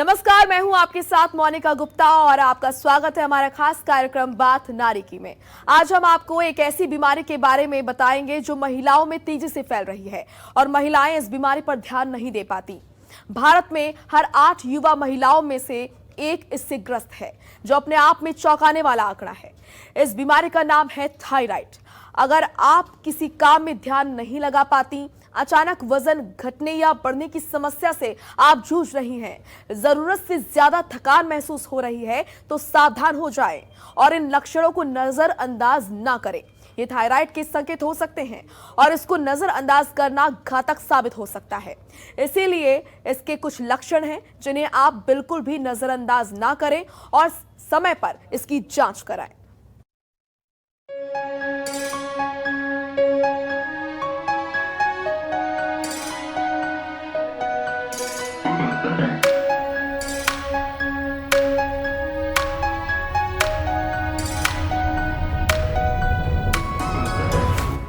नमस्कार, मैं हूं आपके साथ मोनिका गुप्ता और आपका स्वागत है हमारा खास कार्यक्रम बात नारी की में। आज हम आपको एक ऐसी बीमारी के बारे में बताएंगे जो महिलाओं में तेजी से फैल रही है और महिलाएं इस बीमारी पर ध्यान नहीं दे पाती। भारत में हर 8 युवा महिलाओं में से एक इससे ग्रस्त है, जो अपने आप में चौंकाने वाला आंकड़ा है। इस बीमारी का नाम है थायराइड। अगर आप किसी काम में ध्यान नहीं लगा पाती, अचानक वजन घटने या बढ़ने की समस्या से आप जूझ रही हैं, जरूरत से ज्यादा थकान महसूस हो रही है, तो सावधान हो जाएं और इन लक्षणों को नजरअंदाज ना करें। ये थायराइड के संकेत हो सकते हैं और इसको नजरअंदाज करना घातक साबित हो सकता है। इसीलिए इसके कुछ लक्षण हैं जिन्हें आप बिल्कुल भी नजरअंदाज ना करें और समय पर इसकी जांच कराएं।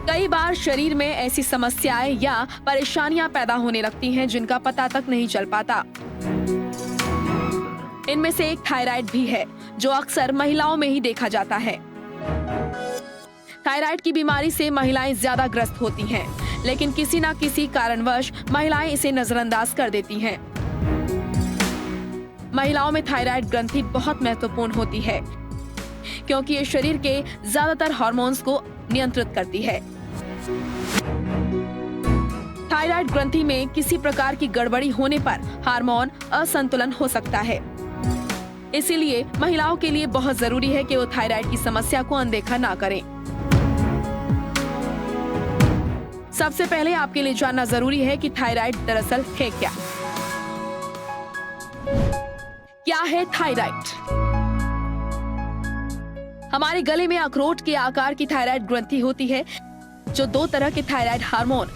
कई बार शरीर में ऐसी समस्याएं या परेशानियां पैदा होने लगती हैं जिनका पता तक नहीं चल पाता। इनमें से एक थायराइड भी है, जो अक्सर महिलाओं में ही देखा जाता है। थायराइड की बीमारी से महिलाएं ज्यादा ग्रस्त होती हैं, लेकिन किसी न किसी कारणवश महिलाएं इसे नजरअंदाज कर देती हैं। महिलाओं में थायराइड ग्रंथि बहुत महत्वपूर्ण होती है, क्योंकि ये शरीर के ज्यादातर हार्मोन्स को नियंत्रित करती है। थायराइड ग्रंथि में किसी प्रकार की गड़बड़ी होने पर हार्मोन असंतुलन हो सकता है। इसीलिए महिलाओं के लिए बहुत जरूरी है कि वो थायराइड की समस्या को अनदेखा ना करें। सबसे पहले आपके लिए जानना जरूरी है कि थायराइड दरअसल है क्या। क्या है थायराइड? हमारे गले में अखरोट के आकार की थायराइड ग्रंथि होती है, जो 2 तरह के थायराइड हार्मोन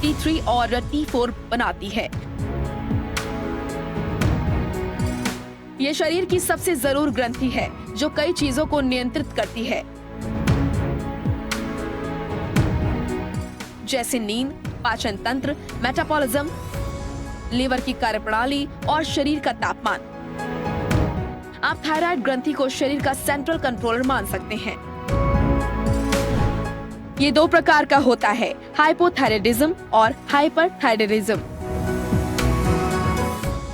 T3 और T4 बनाती है। यह शरीर की सबसे जरूर ग्रंथि है, जो कई चीजों को नियंत्रित करती है, जैसे नींद, पाचन तंत्र, मेटाबॉलिज्म, लीवर की कार्यप्रणाली और शरीर का तापमान। आप थायराइड ग्रंथि को शरीर का सेंट्रल कंट्रोलर मान सकते हैं। ये 2 प्रकार का होता है, हाइपोथायराइडिज्म और हाइपरथायराइडिज्म।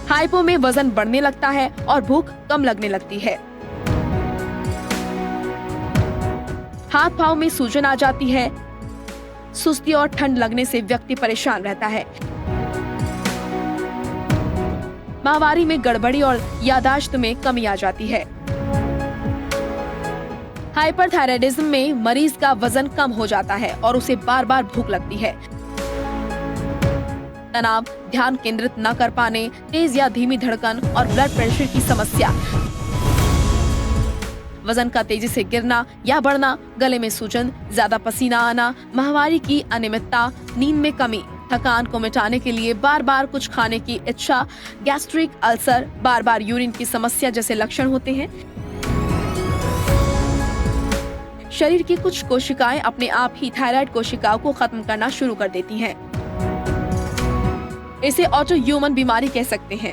हाइपो में वजन बढ़ने लगता है और भूख कम लगने लगती है। हाथ पांव में सूजन आ जाती है। सुस्ती और ठंड लगने से व्यक्ति परेशान रहता है। माहवारी में गड़बड़ी और याददाश्त में कमी आ जाती है। हाइपरथायराइडिज्म में मरीज का वजन कम हो जाता है और उसे बार बार भूख लगती है। तनाव, ध्यान केंद्रित न कर पाने, तेज या धीमी धड़कन और ब्लड प्रेशर की समस्या, वजन का तेजी से गिरना या बढ़ना, गले में सूजन, ज्यादा पसीना आना, माहवारी की अनियमितता, नींद में कमी, थकान को मिटाने के लिए बार बार कुछ खाने की इच्छा, गैस्ट्रिक अल्सर, बार बार यूरिन की समस्या जैसे लक्षण होते हैं। शरीर की कुछ कोशिकाएं अपने आप ही थायराइड कोशिकाओं को खत्म करना शुरू कर देती हैं। इसे ऑटो इम्यून बीमारी कह सकते हैं।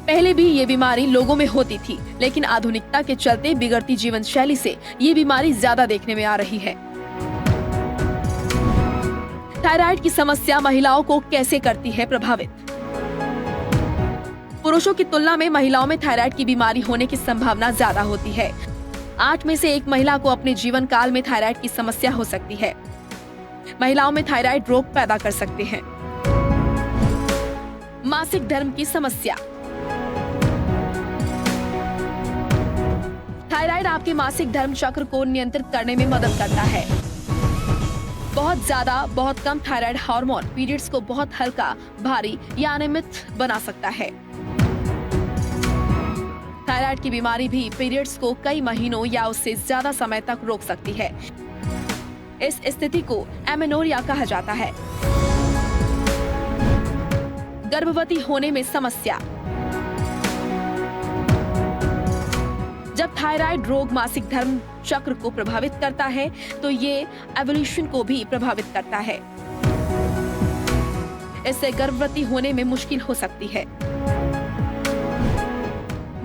पहले भी ये बीमारी लोगों में होती थी, लेकिन आधुनिकता के चलते बिगड़ती जीवन शैली से ये बीमारी ज्यादा देखने में आ रही है। थायराइड की समस्या महिलाओं को कैसे करती है प्रभावित? पुरुषों की तुलना में महिलाओं में थायराइड की बीमारी होने की संभावना ज्यादा होती है। 8 में से 1 महिला को अपने जीवन काल में थायराइड की समस्या हो सकती है। महिलाओं में थायराइड रोग पैदा कर सकते हैं। मासिक धर्म की समस्या। थायराइड आपके मासिक धर्म चक्र को नियंत्रित करने में मदद करता है। बहुत ज्यादा, बहुत कम थायराइड हार्मोन पीरियड्स को बहुत हल्का, भारी या अनियमित बना सकता है। थायराइड की बीमारी भी पीरियड्स को कई महीनों या उससे ज्यादा समय तक रोक सकती है। इस स्थिति को एमेनोरिया कहा जाता है। गर्भवती होने में समस्या। जब थायराइड रोग मासिक धर्म चक्र को प्रभावित करता है, तो ये एवोल्यूशन को भी प्रभावित करता है। इससे गर्भवती होने में मुश्किल हो सकती है।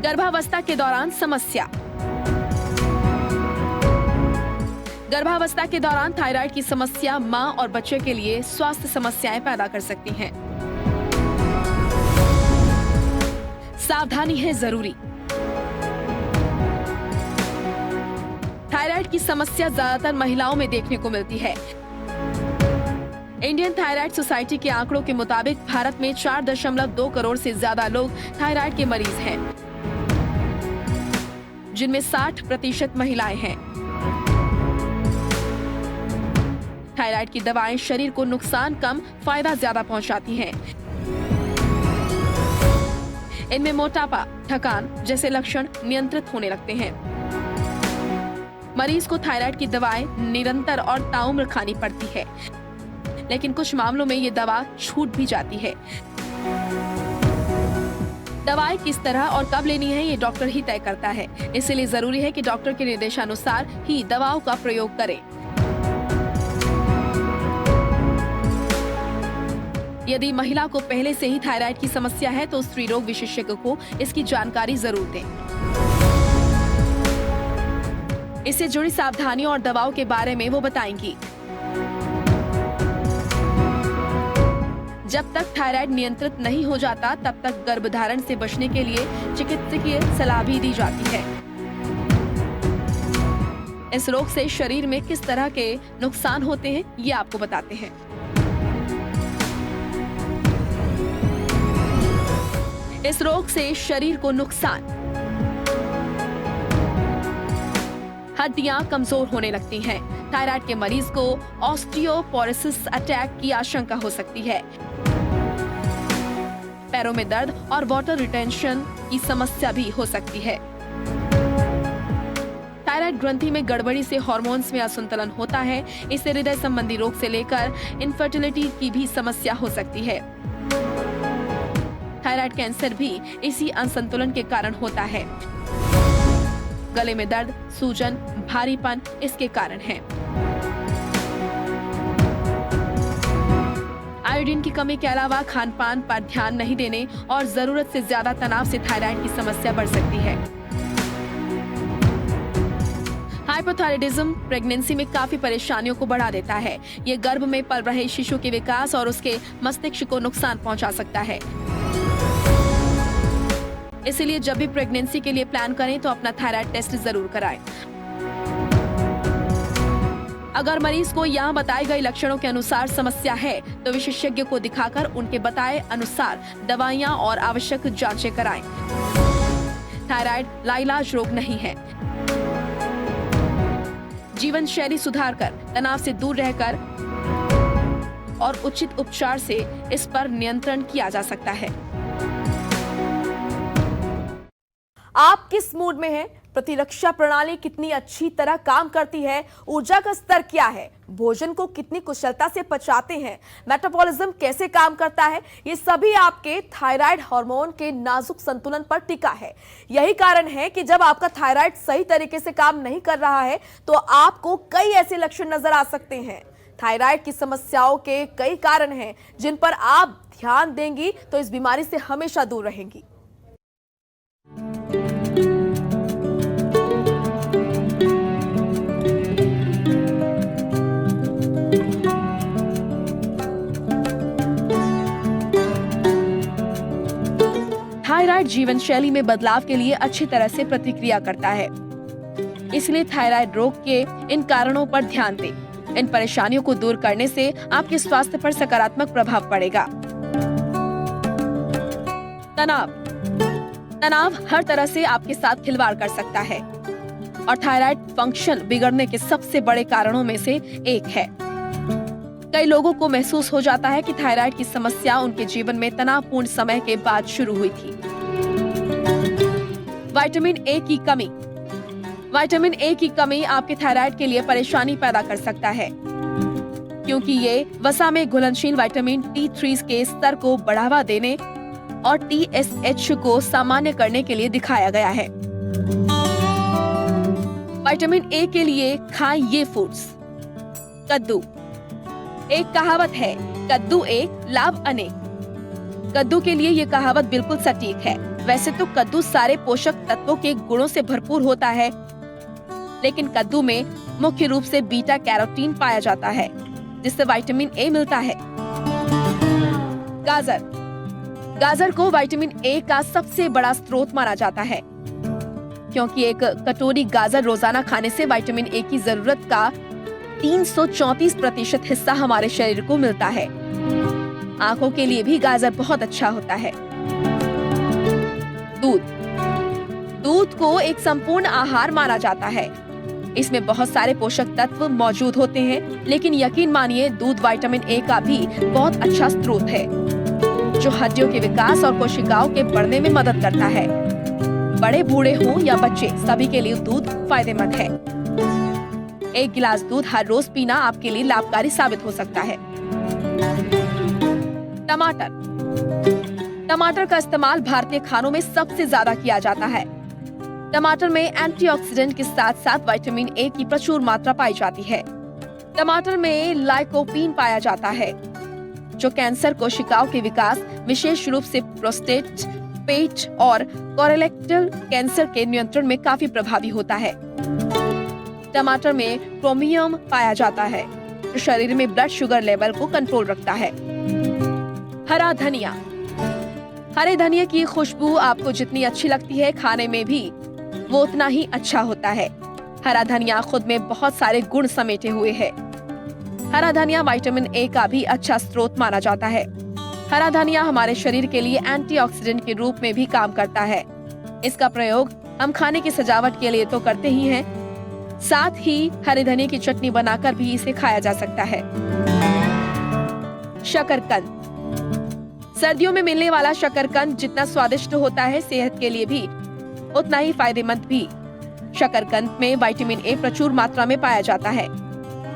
गर्भावस्था के दौरान समस्या। गर्भावस्था के दौरान थायराइड की समस्या मां और बच्चे के लिए स्वास्थ्य समस्याएं पैदा कर सकती हैं। सावधानी है जरूरी। थायराइड की समस्या ज्यादातर महिलाओं में देखने को मिलती है। इंडियन थायराइड सोसाइटी के आंकड़ों के मुताबिक भारत में 4.2 करोड़ से ज्यादा लोग थायराइड के मरीज हैं, जिनमें 60% महिलाएं हैं। थायराइड की दवाएं शरीर को नुकसान कम, फायदा ज्यादा पहुंचाती हैं। इनमें मोटापा, थकान जैसे लक्षण नियंत्रित होने लगते हैं। मरीज को थायराइड की दवाएं निरंतर और ताउम्र खानी पड़ती है, लेकिन कुछ मामलों में ये दवा छूट भी जाती है। दवाएं किस तरह और कब लेनी है ये डॉक्टर ही तय करता है, इसलिए जरूरी है कि डॉक्टर के निर्देशानुसार ही दवाओं का प्रयोग करें। यदि महिला को पहले से ही थायराइड की समस्या है तो स्त्री रोग विशेषज्ञ को इसकी जानकारी जरूर दें। इससे जुड़ी सावधानियों और दवाओं के बारे में वो बताएंगी। जब तक थायराइड नियंत्रित नहीं हो जाता तब तक गर्भधारण से बचने के लिए चिकित्सकीय सलाह भी दी जाती है। इस रोग से शरीर में किस तरह के नुकसान होते हैं ये आपको बताते हैं। इस रोग से शरीर को नुकसान। हड्डियां कमजोर होने लगती हैं। थायराइड के मरीज को ऑस्टियोपोरोसिस अटैक की आशंका हो सकती है। पैरों में दर्द और वाटर रिटेंशन की समस्या भी हो सकती है। थायराइड ग्रंथि में गड़बड़ी से हार्मोन्स में असंतुलन होता है। इससे हृदय संबंधी रोग से लेकर इनफर्टिलिटी की भी समस्या हो सकती है। थायराइड कैंसर भी इसी असंतुलन के कारण होता है। गले में दर्द, सूजन, भारीपन इसके कारण है। आयोडीन की कमी के अलावा खान पान पर ध्यान नहीं देने और जरूरत से ज्यादा तनाव से थायराइड की समस्या बढ़ सकती है। हाइपोथायराइडिज्म प्रेगनेंसी में काफी परेशानियों को बढ़ा देता है। ये गर्भ में पल रहे शिशु के विकास और उसके मस्तिष्क को नुकसान पहुंचा सकता है। इसलिए जब भी प्रेगनेंसी के लिए प्लान करें तो अपना थायराइड टेस्ट जरूर कराएं। अगर मरीज को यहाँ बताए गए लक्षणों के अनुसार समस्या है तो विशेषज्ञ को दिखाकर उनके बताए अनुसार दवाइयाँ और आवश्यक जांचें कराएं। थायराइड लाइलाज रोग नहीं है। जीवन शैली सुधार कर, तनाव से दूर रहकर और उचित उपचार से इस पर नियंत्रण किया जा सकता है। आप किस मूड में हैं? प्रतिरक्षा प्रणाली कितनी अच्छी तरह काम करती है? ऊर्जा का स्तर क्या है? भोजन को कितनी कुशलता से पचाते हैं? मेटाबॉलिज्म कैसे काम करता है? ये सभी आपके थायराइड हार्मोन के नाजुक संतुलन पर टिका है। यही कारण है कि जब आपका थायराइड सही तरीके से काम नहीं कर रहा है तो आपको कई ऐसे लक्षण नजर आ सकते हैं। थायराइड की समस्याओं के कई कारण हैं जिन पर आप ध्यान देंगी तो इस बीमारी से हमेशा दूर रहेंगी। थायराइड जीवन शैली में बदलाव के लिए अच्छी तरह से प्रतिक्रिया करता है। इसलिए थायराइड रोग के इन कारणों पर ध्यान दें। इन परेशानियों को दूर करने से आपके स्वास्थ्य पर सकारात्मक प्रभाव पड़ेगा। तनाव हर तरह से आपके साथ खिलवाड़ कर सकता है और थायराइड फंक्शन बिगड़ने के सबसे बड़े कारणों में से एक है। कई लोगों को महसूस हो जाता है कि थायराइड की समस्या उनके जीवन में तनावपूर्ण समय के बाद शुरू हुई थी। विटामिन ए की कमी। विटामिन ए की कमी आपके थायराइड के लिए परेशानी पैदा कर सकता है, क्योंकि ये वसा में घुलनशील विटामिन T3 के स्तर को बढ़ावा देने और TSH को सामान्य करने के लिए दिखाया गया है। विटामिन ए के लिए खाएं ये फूड्स: कद्दू, एक कहावत है, कद्दू एक लाभ अनेक। कद्दू के लिए ये कहावत बिल्कुल सटीक है। वैसे तो कद्दू सारे पोषक तत्वों के गुणों से भरपूर होता है, लेकिन कद्दू में मुख्य रूप से बीटा कैरोटीन पाया जाता है, जिससे विटामिन ए मिलता है। गाजर। गाजर को विटामिन ए का सबसे बड़ा स्रोत माना जाता है, क्योंकि एक कटोरी गाजर रोजाना खाने से विटामिन ए की जरूरत का 334% हिस्सा हमारे शरीर को मिलता है। आंखों के लिए भी गाजर बहुत अच्छा होता है। दूध। दूध को एक संपूर्ण आहार माना जाता है। इसमें बहुत सारे पोषक तत्व मौजूद होते हैं, लेकिन यकीन मानिए दूध विटामिन ए का भी बहुत अच्छा स्रोत है, जो हड्डियों के विकास और कोशिकाओं के बढ़ने में मदद करता है। बड़े बूढ़े हों या बच्चे, सभी के लिए दूध फायदेमंद है। एक गिलास दूध हर रोज पीना आपके लिए लाभकारी साबित हो सकता है। टमाटर। टमाटर का इस्तेमाल भारतीय खानों में सबसे ज्यादा किया जाता है। टमाटर में एंटीऑक्सीडेंट के साथ साथ विटामिन ए की प्रचुर मात्रा पाई जाती है। टमाटर में लाइकोपीन पाया जाता है, जो कैंसर कोशिकाओं के विकास, विशेष रूप से प्रोस्टेट, पेट और कोलोरेक्टल कैंसर के नियंत्रण में काफी प्रभावी होता है। टमाटर में क्रोमियम पाया जाता है, जो शरीर में ब्लड शुगर लेवल को कंट्रोल रखता है। हरा धनिया। हरे धनिया की खुशबू आपको जितनी अच्छी लगती है, खाने में भी वो उतना ही अच्छा होता है। हरा धनिया खुद में बहुत सारे गुण समेटे हुए है। हरा धनिया विटामिन ए का भी अच्छा स्रोत माना जाता है। हरा धनिया हमारे शरीर के लिए एंटीऑक्सीडेंट के रूप में भी काम करता है। इसका प्रयोग हम खाने की सजावट के लिए तो करते ही हैं, साथ ही हरे धनिया की चटनी बनाकर भी इसे खाया जा सकता है। शकरकंद। सर्दियों में मिलने वाला शकरकंद जितना स्वादिष्ट होता है, सेहत के लिए भी उतना ही फायदेमंद भी। शकरकंद में विटामिन ए प्रचुर मात्रा में पाया जाता है।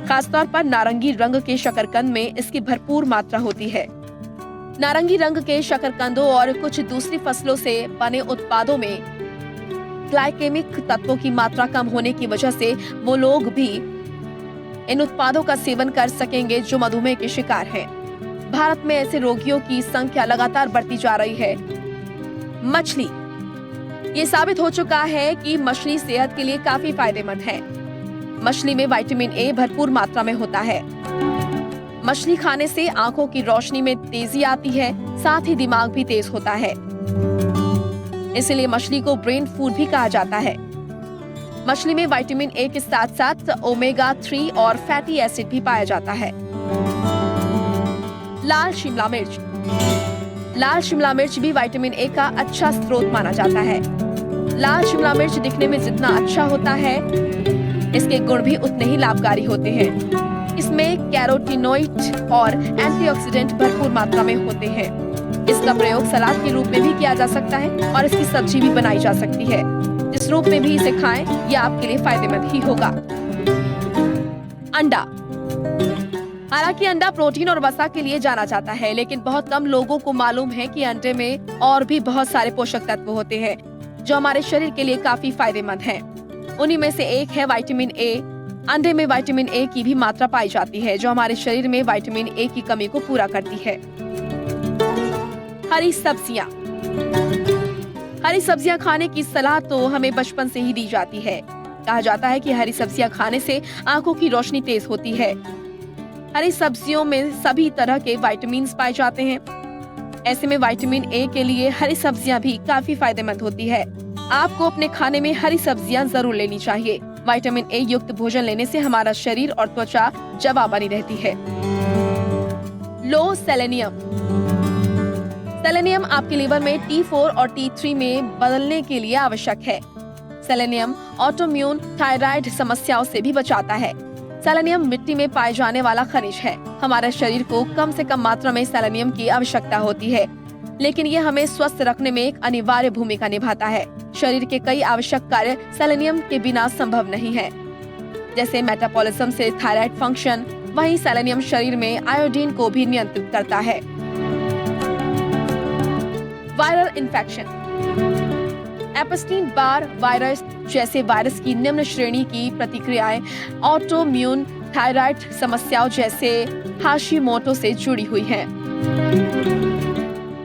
खासतौर पर नारंगी रंग के शकरकंद में इसकी भरपूर मात्रा होती है। नारंगी रंग के शकरकंदों और कुछ दूसरी फसलों से बने उत्पादों में ग्लाइकेमिक तत्वों की मात्रा कम होने की वजह से वो लोग भी इन उत्पादों का सेवन कर सकेंगे जो मधुमेह के शिकार हैं। भारत में ऐसे रोगियों की संख्या लगातार बढ़ती जा रही है। मछली। ये साबित हो चुका है कि मछली सेहत के लिए काफी फायदेमंद है। मछली में विटामिन ए भरपूर मात्रा में होता है। मछली खाने से आंखों की रोशनी में तेजी आती है, साथ ही दिमाग भी तेज होता है। इसलिए मछली को ब्रेन फूड भी कहा जाता है। मछली में विटामिन ए के साथ साथ ओमेगा 3 और फैटी एसिड भी पाया जाता है। लाल शिमला मिर्च। लाल शिमला मिर्च भी विटामिन ए का अच्छा स्रोत माना जाता है। लाल शिमला मिर्च दिखने में जितना अच्छा होता है, इसके गुण भी उतने ही लाभकारी होते हैं। इसमें कैरोटीनॉइड और एंटीऑक्सीडेंट भरपूर मात्रा में होते हैं। इसका प्रयोग सलाद के रूप में भी किया जा सकता है और इसकी सब्जी भी बनाई जा सकती है। जिस रूप में भी इसे खाएं, यह आपके लिए फायदेमंद ही होगा। अंडा। हालांकि अंडा प्रोटीन और वसा के लिए जाना जाता है, लेकिन बहुत कम लोगों को मालूम है कि अंडे में और भी बहुत सारे पोषक तत्व होते हैं जो हमारे शरीर के लिए काफी फायदेमंद हैं। उन्हीं में से एक है विटामिन ए। अंडे में विटामिन ए की भी मात्रा पाई जाती है, जो हमारे शरीर में विटामिन ए की कमी को पूरा करती है। हरी सब्जियां। हरी सब्जियां खाने की सलाह तो हमें बचपन से ही दी जाती है। कहा जाता है कि हरी सब्जियां खाने से आंखों की रोशनी तेज होती है। हरी सब्जियों में सभी तरह के विटामिन पाए जाते हैं। ऐसे में विटामिन ए के लिए हरी सब्जियां भी काफी फायदेमंद होती है। आपको अपने खाने में हरी सब्जियां जरूर लेनी चाहिए। विटामिन ए युक्त भोजन लेने से हमारा शरीर और त्वचा जवाब बनी रहती है। लो सेलेनियम। सेलेनियम आपके लिवर में T4 और T3 में बदलने के लिए आवश्यक है। सेलेनियम ऑटोइम्यून थायराइड समस्याओं से भी बचाता है। सेलेनियम मिट्टी में पाए जाने वाला खनिज है। हमारे शरीर को कम से कम मात्रा में सेलेनियम की आवश्यकता होती है, लेकिन यह हमें स्वस्थ रखने में एक अनिवार्य भूमिका निभाता है। शरीर के कई आवश्यक कार्य सेलेनियम के बिना संभव नहीं है, जैसे मेटाबॉलिज्म से थायराइड फंक्शन। वहीं सेलेनियम शरीर में आयोडीन को भी नियंत्रित करता है। Viral infection. Epstein Barr virus जैसे वायरस की निम्न श्रेणी की प्रतिक्रियाएं ऑटोइम्यून थायराइड समस्याओं जैसे हाशिमोटो से जुड़ी हुई हैं।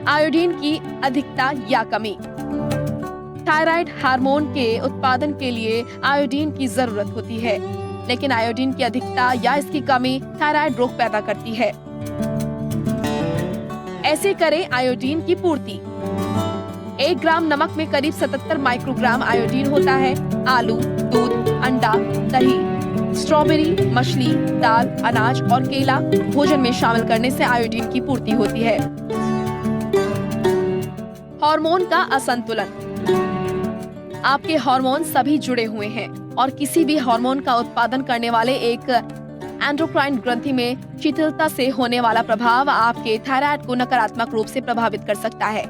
आयोडीन की अधिकता या कमी। थायराइड हार्मोन के उत्पादन के लिए आयोडीन की जरूरत होती है, लेकिन आयोडीन की अधिकता या इसकी कमी थायराइड रोग पैदा करती है। ऐसे करें आयोडीन की पूर्ति। 1 ग्राम नमक में करीब 77 माइक्रोग्राम आयोडीन होता है। आलू, दूध, अंडा, दही, स्ट्रॉबेरी, मछली, दाल, अनाज और केला भोजन में शामिल करने से आयोडीन की पूर्ति होती है। हार्मोन का असंतुलन। आपके हार्मोन सभी जुड़े हुए हैं और किसी भी हार्मोन का उत्पादन करने वाले एक एंडोक्राइन ग्रंथि में शिथिलता से होने वाला प्रभाव आपके थायराइड को नकारात्मक रूप से प्रभावित कर सकता है।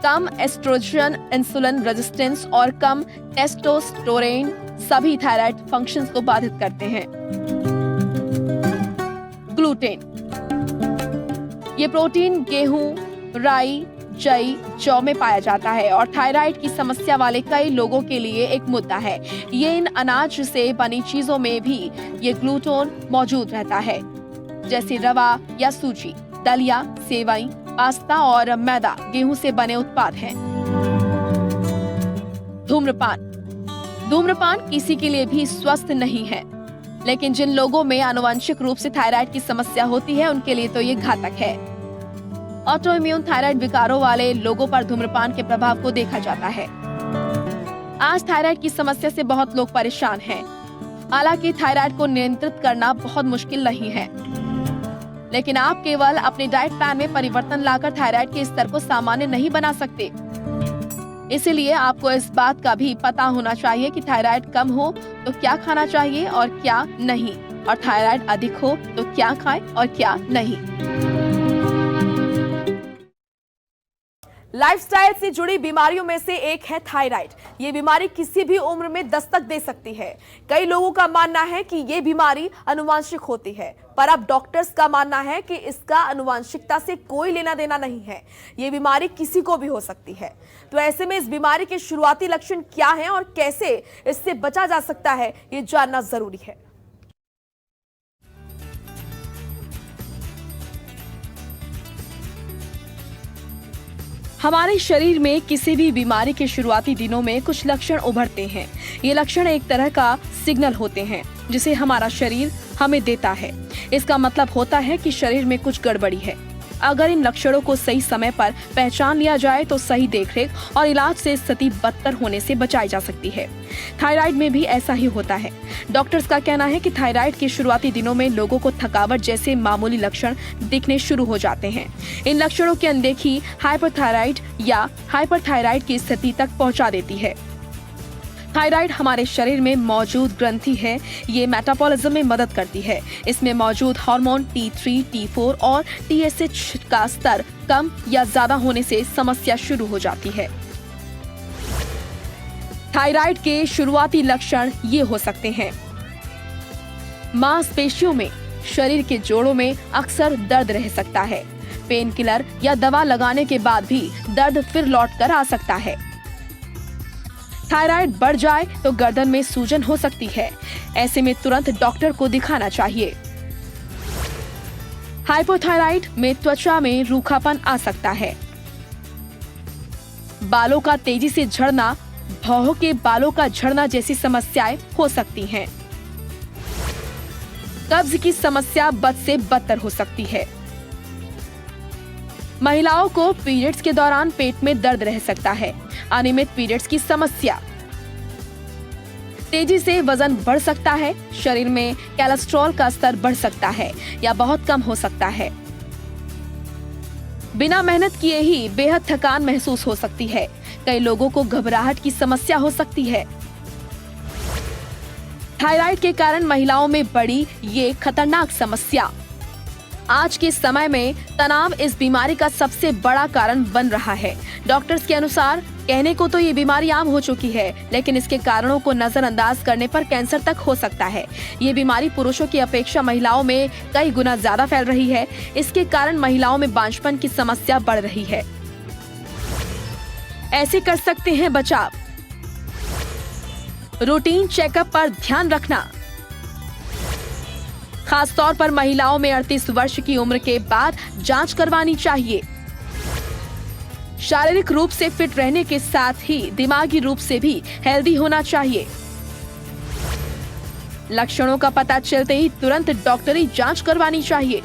कम एस्ट्रोजन, इंसुलिन रेजिस्टेंस और कम टेस्टोस्टेरोन सभी थायराइड फंक्शंस को बाधित करते हैं। ग्लूटेन। ये प्रोटीन गेहूं, राई, जई, जौ में पाया जाता है और थायराइड की समस्या वाले कई लोगों के लिए एक मुद्दा है। ये इन अनाज से बनी चीजों में भी ये ग्लूटोन मौजूद रहता है, जैसे रवा या सूजी, दलिया, सेवई, पास्ता और मैदा गेहूं से बने उत्पाद हैं। धूम्रपान। धूम्रपान किसी के लिए भी स्वस्थ नहीं है, लेकिन जिन लोगों में आनुवंशिक रूप से थायराइड की समस्या होती है उनके लिए तो ये घातक है। ऑटो इम्यून थायराइड विकारों वाले लोगों पर धूम्रपान के प्रभाव को देखा जाता है। आज थायराइड की समस्या से बहुत लोग परेशान हैं। हालांकि थायराइड को नियंत्रित करना बहुत मुश्किल नहीं है, लेकिन आप केवल अपने डाइट प्लान में परिवर्तन लाकर थायराइड के स्तर को सामान्य नहीं बना सकते। इसलिए आपको इस बात का भी पता होना चाहिए कि थायराइड कम हो तो क्या खाना चाहिए और क्या नहीं, और थायराइड अधिक हो तो क्या खाएं और क्या नहीं। लाइफस्टाइल से जुड़ी बीमारियों में से एक है थायराइड। ये बीमारी किसी भी उम्र में दस्तक दे सकती है। कई लोगों का मानना है कि ये बीमारी आनुवंशिक होती है, पर अब डॉक्टर्स का मानना है कि इसका आनुवंशिकता से कोई लेना देना नहीं है। ये बीमारी किसी को भी हो सकती है। तो ऐसे में इस बीमारी के शुरुआती लक्षण क्या हैं और कैसे इससे बचा जा सकता है, ये जानना जरूरी है। हमारे शरीर में किसी भी बीमारी के शुरुआती दिनों में कुछ लक्षण उभरते हैं। ये लक्षण एक तरह का सिग्नल होते हैं जिसे हमारा शरीर हमें देता है। इसका मतलब होता है कि शरीर में कुछ गड़बड़ी है। अगर इन लक्षणों को सही समय पर पहचान लिया जाए तो सही देखरेख और इलाज से स्थिति बदतर होने से बचाई जा सकती है। थायराइड में भी ऐसा ही होता है। डॉक्टर्स का कहना है कि थायराइड के शुरुआती दिनों में लोगों को थकावट जैसे मामूली लक्षण दिखने शुरू हो जाते हैं। इन लक्षणों की अनदेखी हाइपरथायराइड या हाइपरथायराइड की स्थिति तक पहुंचा देती है। थायराइड हमारे शरीर में मौजूद ग्रंथि है। ये मेटाबॉलिज्म में मदद करती है। इसमें मौजूद हार्मोन T3, T4 और TSH का स्तर कम या ज्यादा होने से समस्या शुरू हो जाती है। थायराइड के शुरुआती लक्षण ये हो सकते हैं। मांसपेशियों में, शरीर के जोड़ों में अक्सर दर्द रह सकता है। पेन किलर या दवा लगाने के बाद भी दर्द फिर लौट कर आ सकता है। थायराइड बढ़ जाए तो गर्दन में सूजन हो सकती है। ऐसे में तुरंत डॉक्टर को दिखाना चाहिए। हाइपोथायराइड में त्वचा में रूखापन आ सकता है। बालों का तेजी से झड़ना, भौहों के बालों का झड़ना जैसी समस्याएं हो सकती हैं। कब्ज की समस्या बद से बदतर हो सकती है। महिलाओं को पीरियड्स के दौरान पेट में दर्द रह सकता है। अनियमित पीरियड्स की समस्या, तेजी से वजन बढ़ सकता है। शरीर में कोलेस्ट्रॉल का स्तर बढ़ सकता है या बहुत कम हो सकता है। बिना मेहनत किए ही बेहद थकान महसूस हो सकती है। कई लोगों को घबराहट की समस्या हो सकती है। थायराइड के कारण महिलाओं में बढ़ी ये खतरनाक समस्या। आज के समय में तनाव इस बीमारी का सबसे बड़ा कारण बन रहा है। डॉक्टर्स के अनुसार कहने को तो ये बीमारी आम हो चुकी है, लेकिन इसके कारणों को नजरअंदाज करने पर कैंसर तक हो सकता है। ये बीमारी पुरुषों की अपेक्षा महिलाओं में कई गुना ज्यादा फैल रही है। इसके कारण महिलाओं में बांझपन की समस्या बढ़ रही है। ऐसे कर सकते हैं बचाव। रूटीन चेकअप पर ध्यान रखना। खास तौर पर महिलाओं में 38 वर्ष की उम्र के बाद जांच करवानी चाहिए। शारीरिक रूप से फिट रहने के साथ ही दिमागी रूप से भी हेल्दी होना चाहिए। लक्षणों का पता चलते ही तुरंत डॉक्टरी जांच करवानी चाहिए।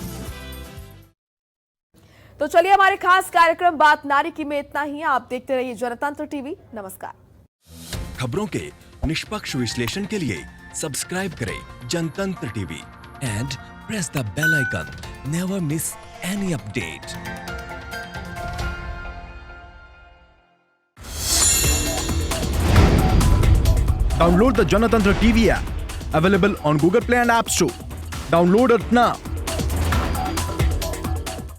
तो चलिए, हमारे खास कार्यक्रम बात नारी की में इतना ही। आप देखते रहिए जनतंत्र टीवी। नमस्कार। खबरों के निष्पक्ष विश्लेषण के लिए सब्सक्राइब करें Janatantra TV and press the bell icon. Never miss any update. Download the Janatantra TV app, available on Google Play and App Store. Download it now.